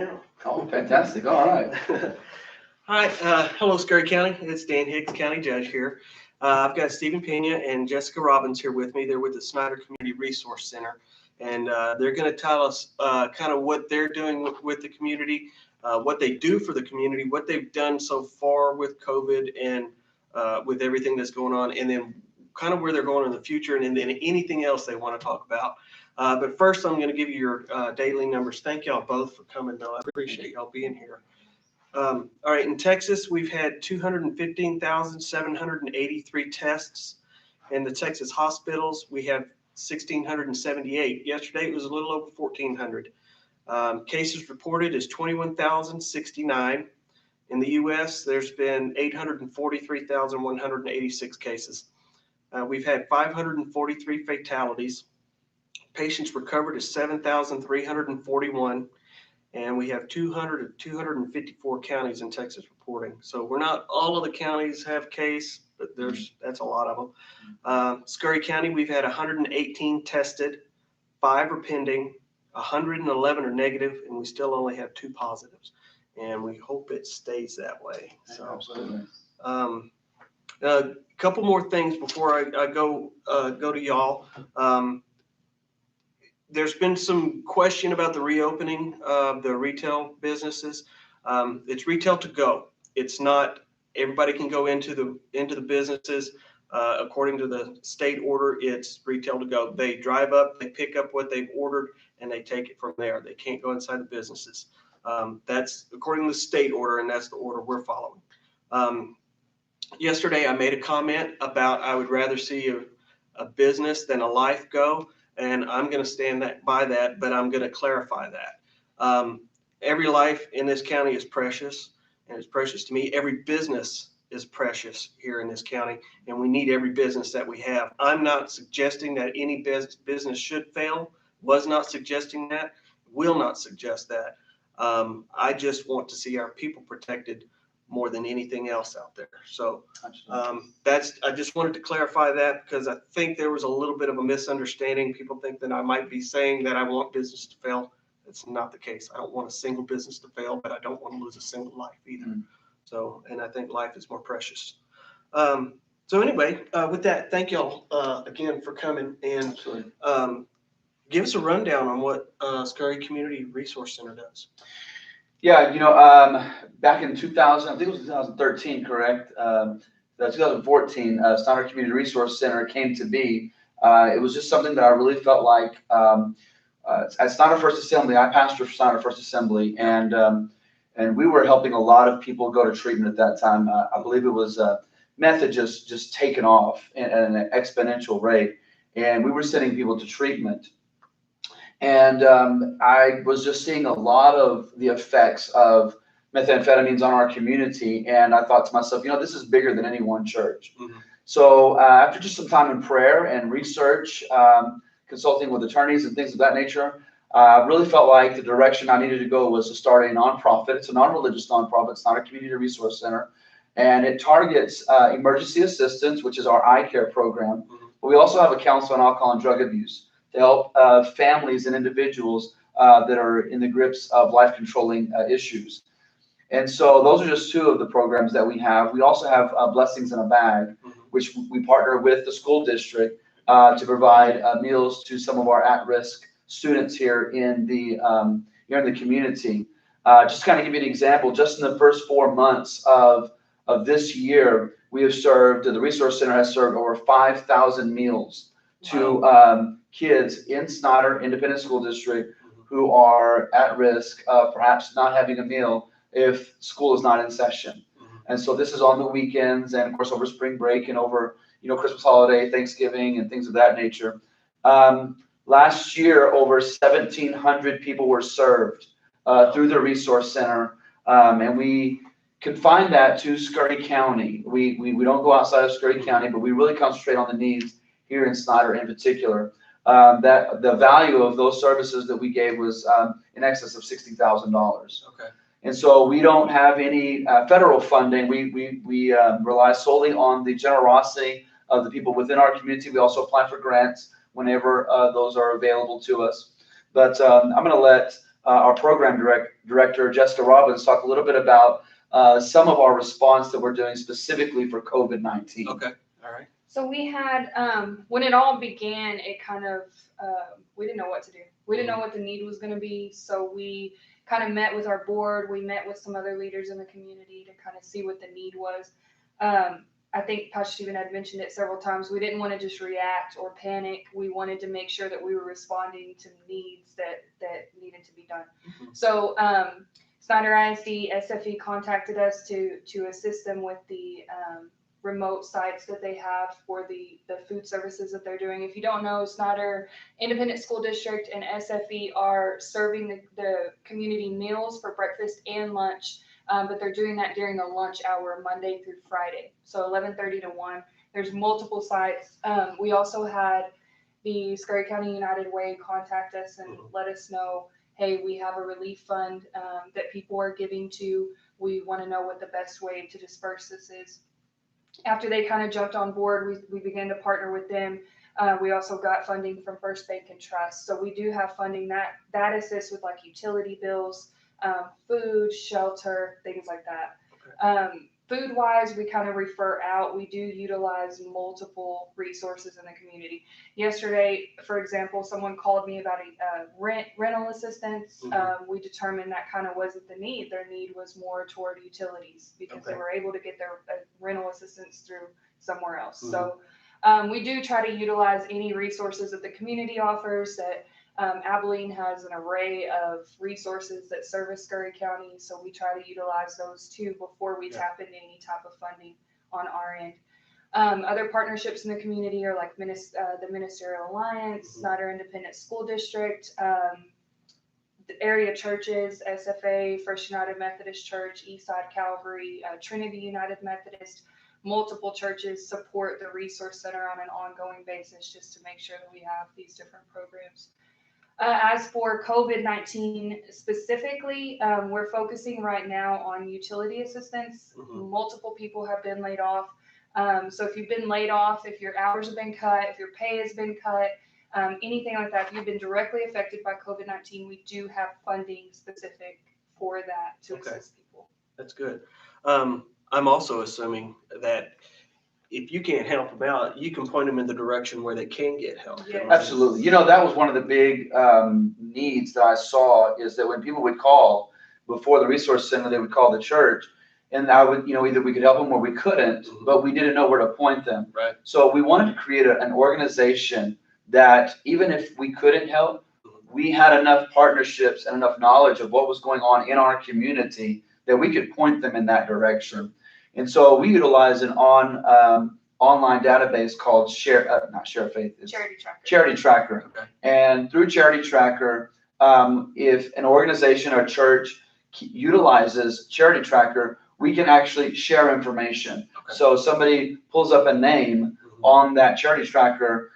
now. Oh, fantastic. All right. Hi, hello, Scurry County. It's Dan Hicks, County Judge here. I've got Stephen Pena and Jessica Robbins here with me. They're with the Snyder Community Resource Center, and they're going to tell us kind of what they're doing with the community, what they do for the community, what they've done so far with COVID and with everything that's going on, and then kind of where they're going in the future, and then anything else they want to talk about. But first, I'm going to give you your daily numbers. Thank y'all both for coming, though. I appreciate y'all being here. All right, in Texas, we've had 215,783 tests. In the Texas hospitals, we have 1,678. Yesterday, it was a little over 1,400. Cases reported is 21,069. In the U.S., there's been 843,186 cases. We've had 543 fatalities. Patients recovered is 7,341. And we have 254 counties in Texas reporting. So we're not all of the counties have case, but that's a lot of them. Scurry County, we've had 118 tested, 5 are pending, 111 are negative, and we still only have 2 positives. And we hope it stays that way. So, Absolutely. A couple more things before I go to y'all. There's been some question about the reopening of the retail businesses. It's retail to go. It's not everybody can go into the businesses. According to the state order, it's retail to go. They drive up, they pick up what they've ordered, and they take it from there. They can't go inside the businesses. That's according to the state order, and that's the order we're following. Yesterday, I made a comment about I would rather see a business than a life go. And I'm going to stand by that, but I'm going to clarify that. Every life in this county is precious, and it's precious to me. Every business is precious here in this county, and we need every business that we have. I'm not suggesting that any business should fail, was not suggesting that, will not suggest that. I just want to see our people protected more than anything else out there. So I just wanted to clarify that because I think there was a little bit of a misunderstanding. People think that I might be saying that I want business to fail. That's not the case. I don't want a single business to fail, but I don't want to lose a single life either. So, and I think life is more precious. So anyway, with that, thank y'all again for coming and give us a rundown on what Scurry Community Resource Center does. Yeah, back in 2000, I think it was 2013, correct? 2014, Snyder Community Resource Center came to be. It was just something that I really felt like at Snyder First Assembly, I pastored for Snyder First Assembly, and we were helping a lot of people go to treatment at that time. I believe it was method just taken off at an exponential rate, and we were sending people to treatment. And I was just seeing a lot of the effects of methamphetamines on our community. And I thought to myself, this is bigger than any one church. So after just some time in prayer and research, consulting with attorneys and things of that nature, I really felt like the direction I needed to go was to start a nonprofit. It's a non-religious nonprofit. It's not a community resource center. And it targets emergency assistance, which is our eye care program. But we also have a counsel on alcohol and drug abuse to help families and individuals that are in the grips of life-controlling issues. And so those are just 2 of the programs that we have. We also have Blessings in a Bag, which we partner with the school district to provide meals to some of our at-risk students here in the community. Just to kind of give you an example, just in the first 4 months of this year, we have served, the Resource Center has served over 5,000 meals to kids in Snyder Independent School District who are at risk of perhaps not having a meal if school is not in session. And so this is on the weekends and of course over spring break and over Christmas holiday, Thanksgiving, and things of that nature. Last year, over 1,700 people were served through the Resource Center, and we confine that to Scurry County. We don't go outside of Scurry County, but we really concentrate on the needs here in Snyder in particular. That the value of those services that we gave was in excess of $60,000. Okay. And so we don't have any federal funding. We rely solely on the generosity of the people within our community. We also apply for grants whenever those are available to us. But I'm going to let our program director, Jessica Robbins, talk a little bit about some of our response that we're doing specifically for COVID-19. Okay, all right. So we had, when it all began, it kind of, we didn't know what to do. We didn't know what the need was going to be. So we kind of met with our board. We met with some other leaders in the community to kind of see what the need was. I think Pastor Stephen had mentioned it several times. We didn't want to just react or panic. We wanted to make sure that we were responding to needs that needed to be done. Mm-hmm. So Snyder ISD SFE contacted us to assist them with the remote sites that they have for the food services that they're doing. If you don't know, Snyder Independent School District and SFE are serving the community meals for breakfast and lunch. But they're doing that during the lunch hour, Monday through Friday. So 11:30 to 1. There's multiple sites. We also had the Scurry County United Way contact us and let us know, hey, we have a relief fund that people are giving to. We want to know what the best way to disperse this is. After they kind of jumped on board, we began to partner with them. We also got funding from First Bank and Trust. So we do have funding that assists with like utility bills, food, shelter, things like that. Okay. Food wise, we kind of refer out. We do utilize multiple resources in the community. Yesterday, for example, someone called me about a rental assistance. We determined that kind of wasn't the need. Their need was more toward utilities because they were able to get their rental assistance through somewhere else. So we do try to utilize any resources that the community offers. That Abilene has an array of resources that service Scurry County, so we try to utilize those too before we tap into any type of funding on our end. Other partnerships in the community are like the Ministerial Alliance, Snyder Independent School District, the area churches, SFA, First United Methodist Church, Eastside Calvary, Trinity United Methodist. Multiple churches support the Resource Center on an ongoing basis just to make sure that we have these different programs. As for COVID-19 specifically, we're focusing right now on utility assistance. Multiple people have been laid off. So if you've been laid off, if your hours have been cut, if your pay has been cut, anything like that, if you've been directly affected by COVID-19, we do have funding specific for that to assist people. That's good. I'm also assuming that if you can't help them out, you can point them in the direction where they can get help. Yes. Absolutely. You know, that was one of the big needs that I saw, is that when people would call before the resource center, they would call the church, and I would, either we could help them or we couldn't, but we didn't know where to point them. Right. So we wanted to create an organization that even if we couldn't help, we had enough partnerships and enough knowledge of what was going on in our community that we could point them in that direction. And so we utilize an online database called Charity Tracker. Okay. And through Charity Tracker, if an organization or church utilizes Charity Tracker, we can actually share information. Okay. So somebody pulls up a name on that Charity Tracker,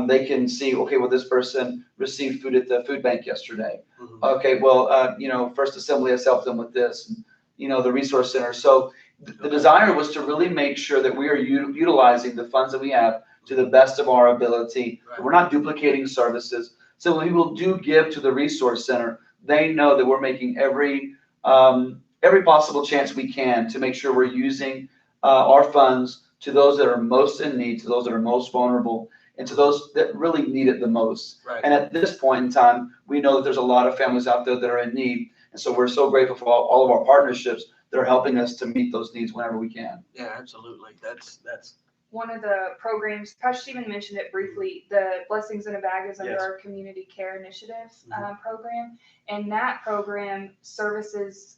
they can see, okay, well, this person received food at the food bank yesterday. Okay, well, First Assembly has helped them with this, and, the Resource Center. So the desire was to really make sure that we are utilizing the funds that we have to the best of our ability. Right. We're not duplicating services. So when people do give to the Resource Center, they know that we're making every possible chance we can to make sure we're using our funds to those that are most in need, to those that are most vulnerable, and to those that really need it the most. Right. And at this point in time, we know that there's a lot of families out there that are in need. And so we're so grateful for all of our partnerships that are helping us to meet those needs whenever we can. Yeah, absolutely. That's One of the programs, Pastor Stephen mentioned it briefly, the Blessings in a Bag is under our Community Care Initiative program. And that program services,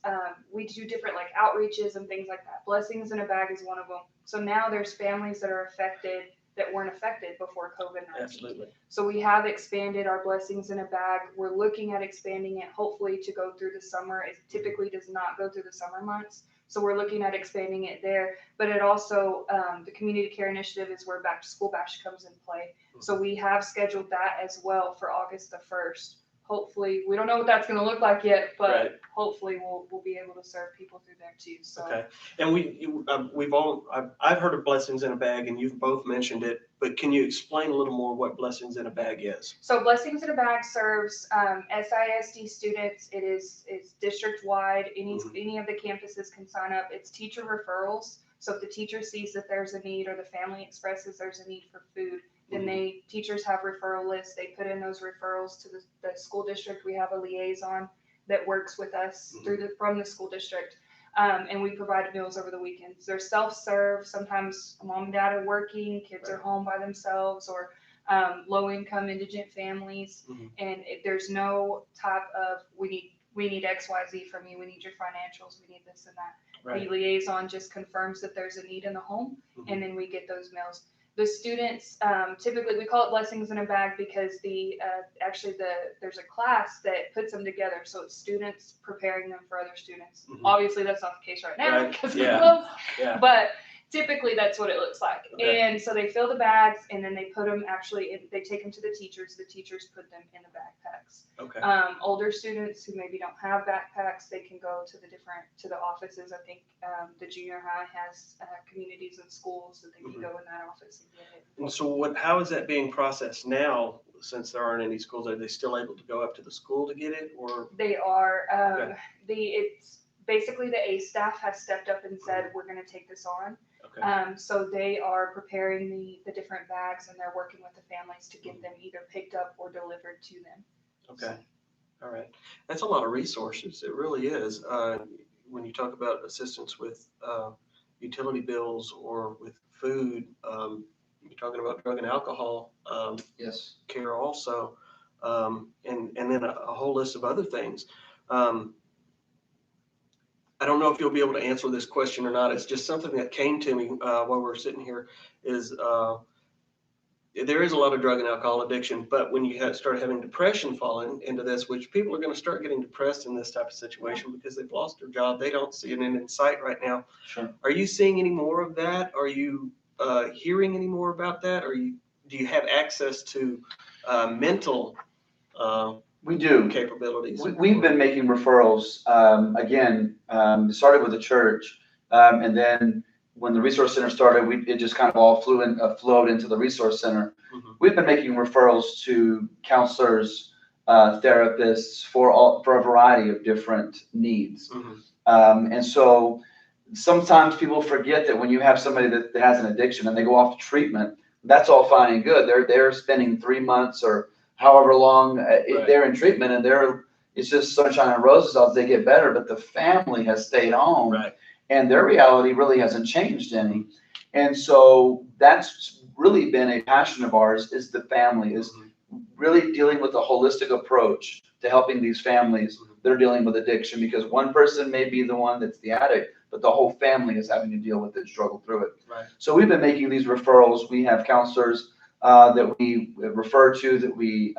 we do different like outreaches and things like that. Blessings in a Bag is one of them. So now there's families that are affected that weren't affected before COVID-19. absolutely. So we have expanded our Blessings in a Bag. We're looking at expanding it, hopefully to go through the summer. It typically does not go through the summer months. So we're looking at expanding it there. But it also, the Community Care Initiative is where Back to School Bash comes in play. So we have scheduled that as well for August the 1st. hopefully, we don't know what that's going to look like yet, but Right. hopefully we'll be able to serve people through there too. So. Okay. And I've heard of Blessings in a Bag, and you've both mentioned it, but can you explain a little more what Blessings in a Bag is? So Blessings in a Bag serves SISD students. It's district wide. Any of the campuses can sign up. It's teacher referrals. So if the teacher sees that there's a need or the family expresses there's a need for food, then teachers have referral lists. They put in those referrals to the school district. We have a liaison that works with us from the school district. And we provide meals over the weekends. They're self-serve. Sometimes mom and dad are working, kids are home by themselves, or low-income indigent families. And there's no type of, we need XYZ from you. We need your financials. We need this and that. Right. The liaison just confirms that there's a need in the home, and then we get those meals. The students, typically we call it Blessings in a Bag because there's a class that puts them together. So it's students preparing them for other students. Obviously that's not the case right now because we're closed, but typically that's what it looks like. Okay. And so they fill the bags and then they put them they take them to the teachers. The teachers put them in the backpacks. Okay. Older students who maybe don't have backpacks, they can go to the offices. I think the junior high has communities and schools that they can go in that office and get it. And so how is that being processed now? Since there aren't any schools, are they still able to go up to the school to get it, or? They are. It's basically the A staff has stepped up and said, we're going to take this on. Okay. So they are preparing the different bags, and they're working with the families to get them either picked up or delivered to them. Okay. All right. That's a lot of resources. It really is. When you talk about assistance with utility bills or with food, you're talking about drug and alcohol care also, and then a whole list of other things. I don't know if you'll be able to answer this question or not. It's just something that came to me while we're sitting here. There is a lot of drug and alcohol addiction, but when you start having depression fall into this, which people are going to start getting depressed in this type of situation because they've lost their job, they don't see an end in sight right now. Sure. Are you seeing any more of that? Are you hearing any more about that? Do you have access to mental we do capabilities? We've been making referrals. It started with the church, and then when the resource center started, it just kind of all flowed into the resource center. We've been making referrals to counselors, therapists for a variety of different needs. And so sometimes people forget that when you have somebody that has an addiction and they go off to treatment, that's all fine and good. They're spending 3 months or however long they're in treatment, and it's just sunshine and roses as they get better, but the family has stayed home. Right. And their reality really hasn't changed any. And so that's really been a passion of ours, is the family, is really dealing with a holistic approach to helping these families that are dealing with addiction, because one person may be the one that's the addict, but the whole family is having to deal with it, struggle through it. Right. So we've been making these referrals. We have counselors that we refer to, that we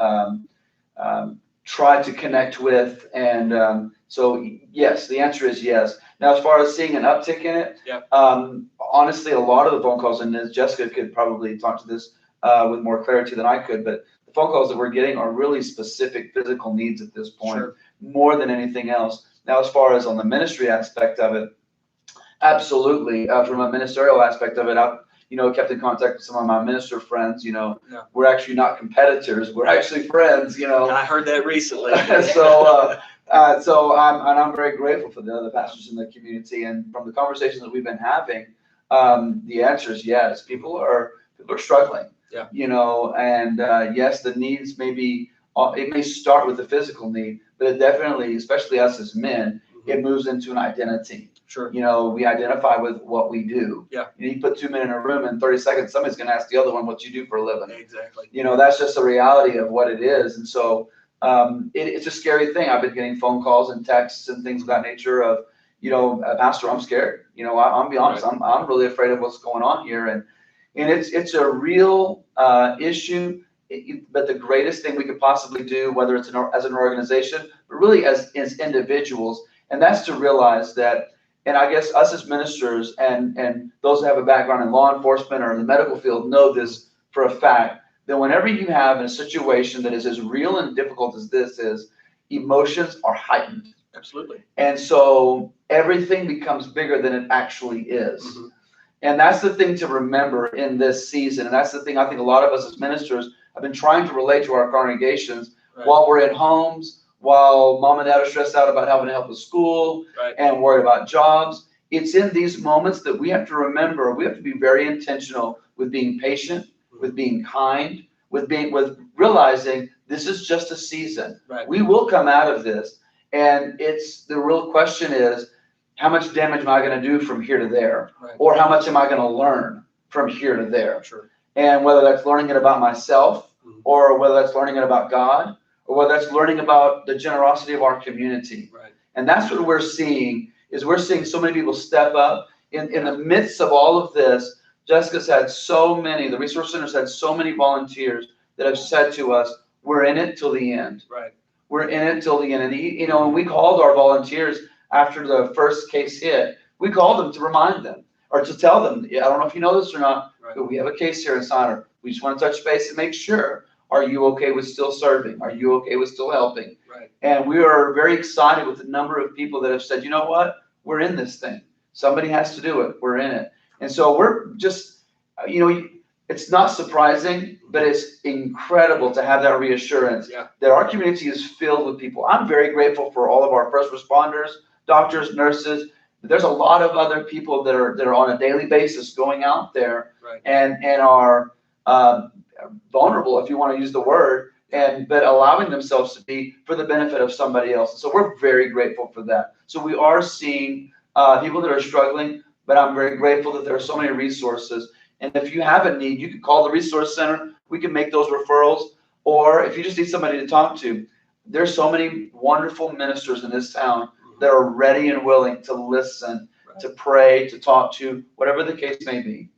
try to connect with. And so yes, the answer is yes. Now, as far as seeing an uptick in it, honestly, a lot of the phone calls, and as Jessica could probably talk to this with more clarity than I could, but the phone calls that we're getting are really specific physical needs at this point, more than anything else. Now, as far as on the ministry aspect of it, absolutely. From a ministerial aspect of it, I've kept in contact with some of my minister friends. We're actually not competitors. We're actually friends. I heard that recently. So I'm very grateful for the other pastors in the community, and from the conversations that we've been having, the answer is yes. People are struggling. And yes, the needs it may start with the physical need, but it definitely, especially us as men, it moves into an identity. Sure. We identify with what we do. Yeah. You put 2 men in a room, in 30 seconds, somebody's going to ask the other one what you do for a living. Exactly. That's just the reality of what it is. And so it's a scary thing. I've been getting phone calls and texts and things of that nature of, Pastor, I'm scared. I'll be honest. Right. I'm really afraid of what's going on here. And it's a real issue. But the greatest thing we could possibly do, whether it's as an organization, but really as individuals, and that's to realize that. And I guess us as ministers and those that have a background in law enforcement or in the medical field know this for a fact, that whenever you have a situation that is as real and difficult as this is, emotions are heightened. Absolutely. And so everything becomes bigger than it actually is. Mm-hmm. And that's the thing to remember in this season. And that's the thing I think a lot of us as ministers have been trying to relate to our congregations while we're at homes, while mom and dad are stressed out about having to help with school and worried about jobs. It's in these moments that we have to remember, we have to be very intentional with being patient, with being kind, with realizing this is just a season. We will come out of this. And it's the real question is, how much damage am I going to do from here to there? Or how much am I going to learn from here to there? Sure. And whether that's learning it about myself, or whether that's learning it about God, or whether that's learning about the generosity of our community. And that's what we're seeing, is we're seeing so many people step up in the midst of all of this. Jessica's had so many, the Resource Center's had so many volunteers that have said to us, we're in it till the end. We're in it till the end. And, you know, when we called our volunteers after the first case hit, we called them to remind them, or to tell them, I don't know if you know this or not, but we have a case here in Sonner. We just want to touch base and make sure, are you okay with still serving? Are you okay with still helping? And we are very excited with the number of people that have said, you know what, we're in this thing. Somebody has to do it. We're in it. And so we're just, you know, it's not surprising, but it's incredible to have that reassurance that our community is filled with people. I'm very grateful for all of our first responders, doctors, nurses. There's a lot of other people that are on a daily basis going out there and are vulnerable, if you want to use the word, but allowing themselves to be for the benefit of somebody else. So we're very grateful for that. So we are seeing people that are struggling, but I'm very grateful that there are so many resources. And if you have a need, you can call the Resource Center. We can make those referrals. Or if you just need somebody to talk to, there's so many wonderful ministers in this town that are ready and willing to listen, to pray, to talk to, whatever the case may be.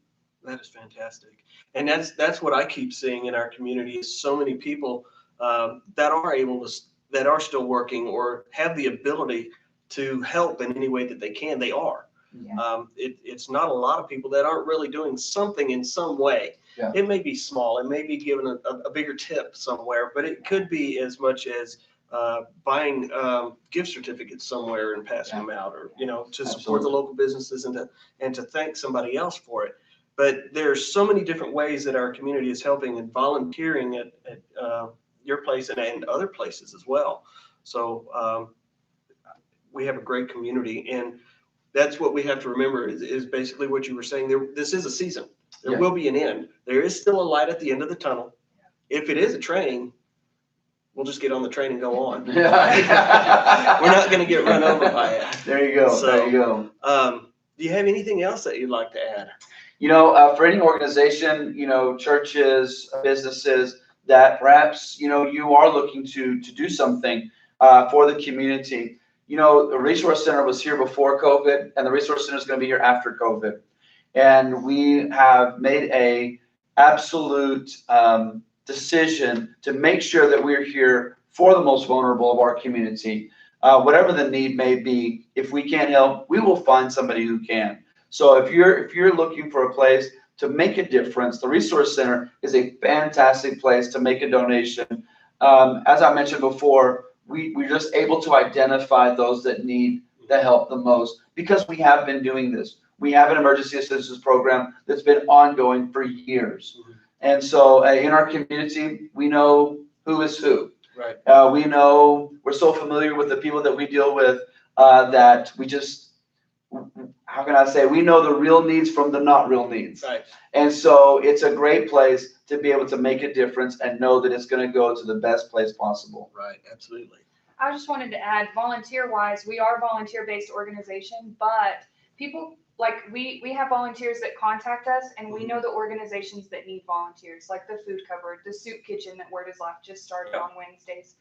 That is fantastic. And that's what I keep seeing in our community is so many people that are able to, that are still working or have the ability to help in any way that they can. They are. It's not a lot of people that aren't really doing something in some way. It may be small, it may be giving a bigger tip somewhere, but it could be as much as buying gift certificates somewhere and passing them out, or you know, to support the local businesses and to thank somebody else for it. But there's so many different ways that our community is helping and volunteering at your place and other places as well. So we have a great community, and that's what we have to remember is basically what you were saying. This is a season. There will be an end. There is still a light at the end of the tunnel. If it is a train, we'll just get on the train and go on. We're not going to get run over by it. There you go. So, there you go. Do you have anything else that you'd like to add? You know, for any organization, you know, churches, businesses that perhaps, you know, you are looking to do something for the community. You know, the Resource Center was here before COVID, and the Resource Center is going to be here after COVID. And we have made a absolute decision to make sure that we're here for the most vulnerable of our community. Whatever the need may be, if we can't help, we will find somebody who can. So if you're looking for a place to make a difference, the Resource Center is a fantastic place to make a donation. As I mentioned before, we're just able to identify those that need the help the most because we have been doing this. We have an emergency assistance program that's been ongoing for years. And so in our community, we know who is who. We know, we're so familiar with the people that we deal with that we just, how can I say, we know the real needs from the not real needs. And so it's a great place to be able to make a difference and know that it's going to go to the best place possible. Absolutely. I just wanted to add, volunteer-wise, we are a volunteer-based organization, but people, like we have volunteers that contact us, and we know the organizations that need volunteers, like the Food Cupboard, the Soup Kitchen that Word is Life just started on Wednesdays,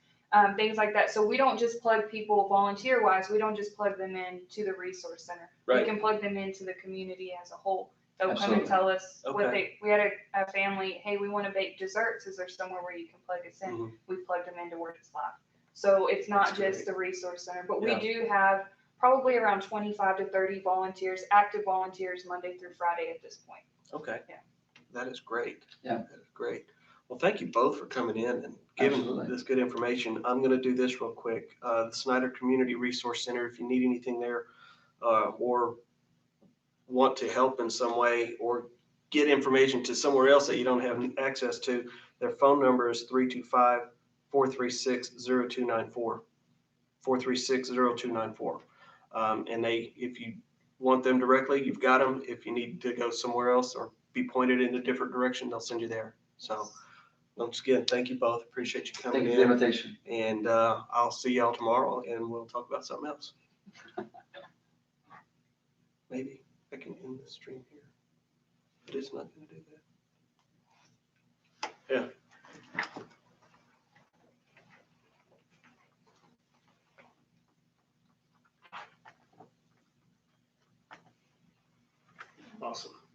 things like that. So we don't just plug people volunteer-wise, we don't just plug them in to the Resource Center. We can plug them into the community as a whole. They'll come and tell us what we had a family, hey, we want to bake desserts. Is there somewhere where you can plug us in? We plugged them into Word is Life. So it's not just the Resource Center, but we do have probably around 25 to 30 volunteers, active volunteers, Monday through Friday at this point. Okay. That is great. Yeah. That is great. Well, thank you both for coming in and giving Absolutely. this good information. I'm going to do this real quick. The Snyder Community Resource Center, if you need anything there or want to help in some way or get information to somewhere else that you don't have access to, their phone number is 325-436-0294. 436-0294. And if you want them directly, you've got them. If you need to go somewhere else or be pointed in a different direction, they'll send you there. So once again, thank you both. Appreciate you Thank coming you for the in. invitation. And I'll see y'all tomorrow and we'll talk about something else. Maybe I can end the stream here, but it's not going to do that. Yeah. Awesome.